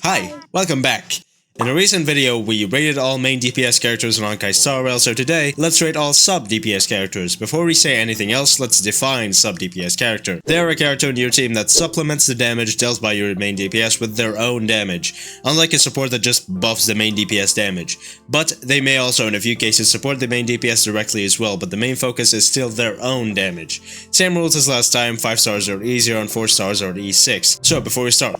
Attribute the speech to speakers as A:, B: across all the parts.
A: Hi, welcome back. In a recent video, we rated all main DPS characters in Honkai Star Rail, so today, let's rate all sub-DPS characters. Before we say anything else, let's define sub-DPS character. They are a character in your team that supplements the damage dealt by your main DPS with their own damage, unlike a support that just buffs the main DPS damage. But they may also, in a few cases, support the main DPS directly as well, but the main focus is still their own damage. Same rules as last time, 5 stars or E0 and 4 stars or E6. So before we start,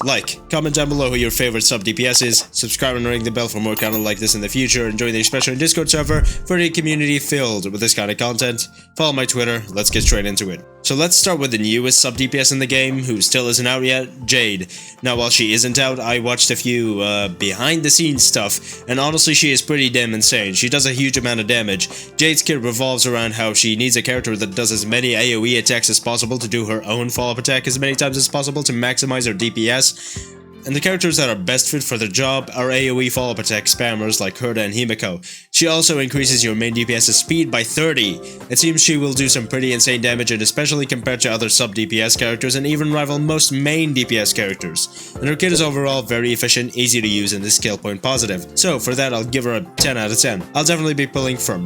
A: comment down below who your favorite sub-DPS is, subscribe and ring the bell for more content like this in the future, and join the special Discord server for a community filled with this kind of content. Follow my Twitter, let's get straight into it. So let's start with the newest sub-DPS in the game, who still isn't out yet, Jade. Now while she isn't out, I watched a few behind the scenes stuff, and honestly she is pretty damn insane. She does a huge amount of damage. Jade's kit revolves around how she needs a character that does as many AoE attacks as possible to do her own follow-up attack as many times as possible to maximize her DPS. And the characters that are best fit for the job are AoE follow-up attack spammers like Herda and Himiko. She also increases your main DPS's speed by 30. It seems she will do some pretty insane damage, and especially compared to other sub-DPS characters, and even rival most main DPS characters. And her kit is overall very efficient, easy to use, and is skill point positive. So for that, I'll give her a 10 out of 10. I'll definitely be pulling for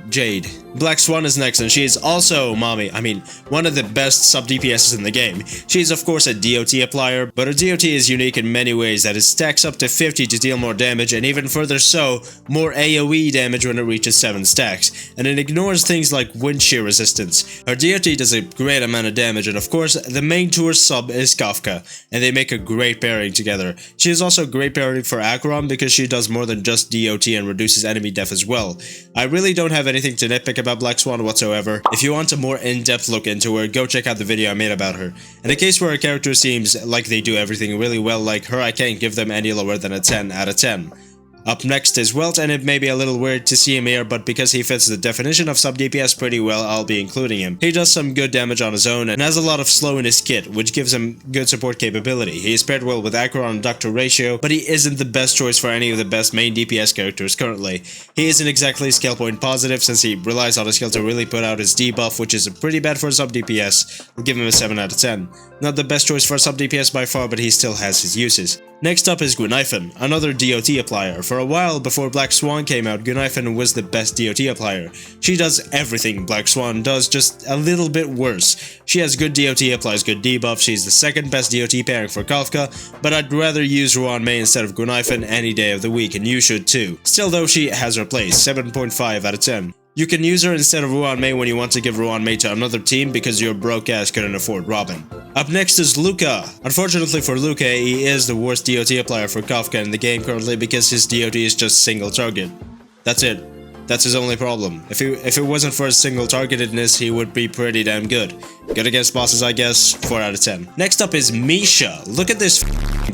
A: Jade. Black Swan is next, and she is also one of the best sub-DPSs in the game. She is of course a DOT applier, but her DOT is unique in many ways, that it stacks up to 50 to deal more damage, and even further so, more AoE damage when it reaches 7 stacks, and it ignores things like wind shear resistance. Her DOT does a great amount of damage, and of course, the main tour sub is Kafka, and they make a great pairing together. She is also a great pairing for Acheron because she does more than just DOT and reduces enemy def as well. I really don't have anything to nitpick about Black Swan whatsoever. If you want a more in-depth look into her, go check out the video I made about her. In a case where a character seems like they do everything really well like her, I can't give them any lower than a 10 out of 10. Up next is Welt, and it may be a little weird to see him here, but because he fits the definition of sub-DPS pretty well, I'll be including him. He does some good damage on his own, and has a lot of slow in his kit, which gives him good support capability. He is paired well with Acheron and Doctor ratio, but he isn't the best choice for any of the best main DPS characters currently. He isn't exactly skill point positive, since he relies on his skill to really put out his debuff, which is pretty bad for a sub-DPS. I'll give him a 7 out of 10. Not the best choice for a sub-DPS by far, but he still has his uses. Next up is Gunaifen, another DOT applier. For a while before Black Swan came out, Gunaifen was the best DOT applier. She does everything Black Swan does, just a little bit worse. She has good DOT, applies good debuff, she's the second best DOT pairing for Kafka, but I'd rather use Ruan Mei instead of Gunaifen any day of the week, and you should too. Still though, she has her place, 7.5 out of 10. You can use her instead of Ruan Mei when you want to give Ruan Mei to another team because your broke ass couldn't afford Robin. Up next is Luca. Unfortunately for Luca, he is the worst DOT applier for Kafka in the game currently because his DOT is just single target. That's it. That's his only problem. If it wasn't for his single targetedness, he would be pretty damn good. Good against bosses, I guess, 4 out of 10. Next up is Misha. Look at this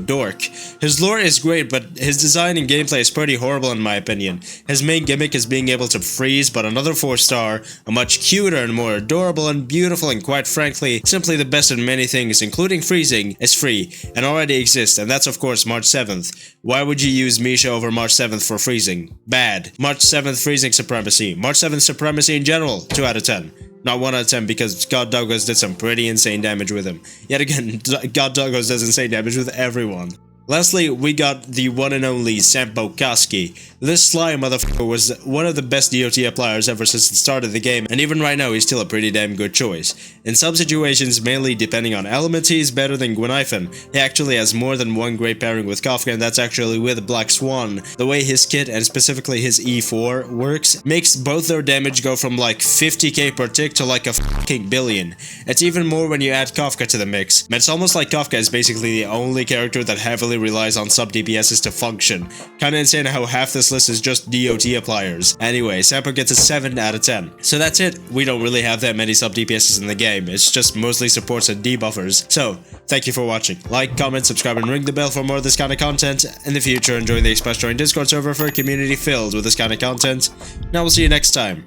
A: dork. His lore is great, but his design and gameplay is pretty horrible in my opinion. His main gimmick is being able to freeze, but another 4-star, a much cuter and more adorable and beautiful and quite frankly, simply the best in many things, including freezing, is free, and already exists, and that's of course March 7th. Why would you use Misha over March 7th for freezing? Bad. March 7th freezing supremacy. March 7th supremacy in general, 2 out of 10. Not 1 out of 10 because God Doggos did some pretty insane damage with him. Yet again, God Doggos does insane damage with everyone. Lastly, we got the one and only Sampo Kaski. This sly motherfucker was one of the best DOT appliers ever since the start of the game, and even right now he's still a pretty damn good choice. In some situations, mainly depending on elements, he's better than Gunaifen. He actually has more than one great pairing with Kafka, and that's actually with Black Swan. The way his kit, and specifically his E4, works, makes both their damage go from like 50k per tick to like a fucking billion. It's even more when you add Kafka to the mix. It's almost like Kafka is basically the only character that heavily relies on sub-DPSs to function. Kinda insane how half this list is just DOT appliers. Anyway, Sampo gets a 7 out of 10. So that's it. We don't really have that many sub-DPSs in the game. It's just mostly supports and debuffers. So, thank you for watching. Like, comment, subscribe, and ring the bell for more of this kind of content. In the future, and join the Express Join Discord server for a community filled with this kind of content. Now we'll see you next time.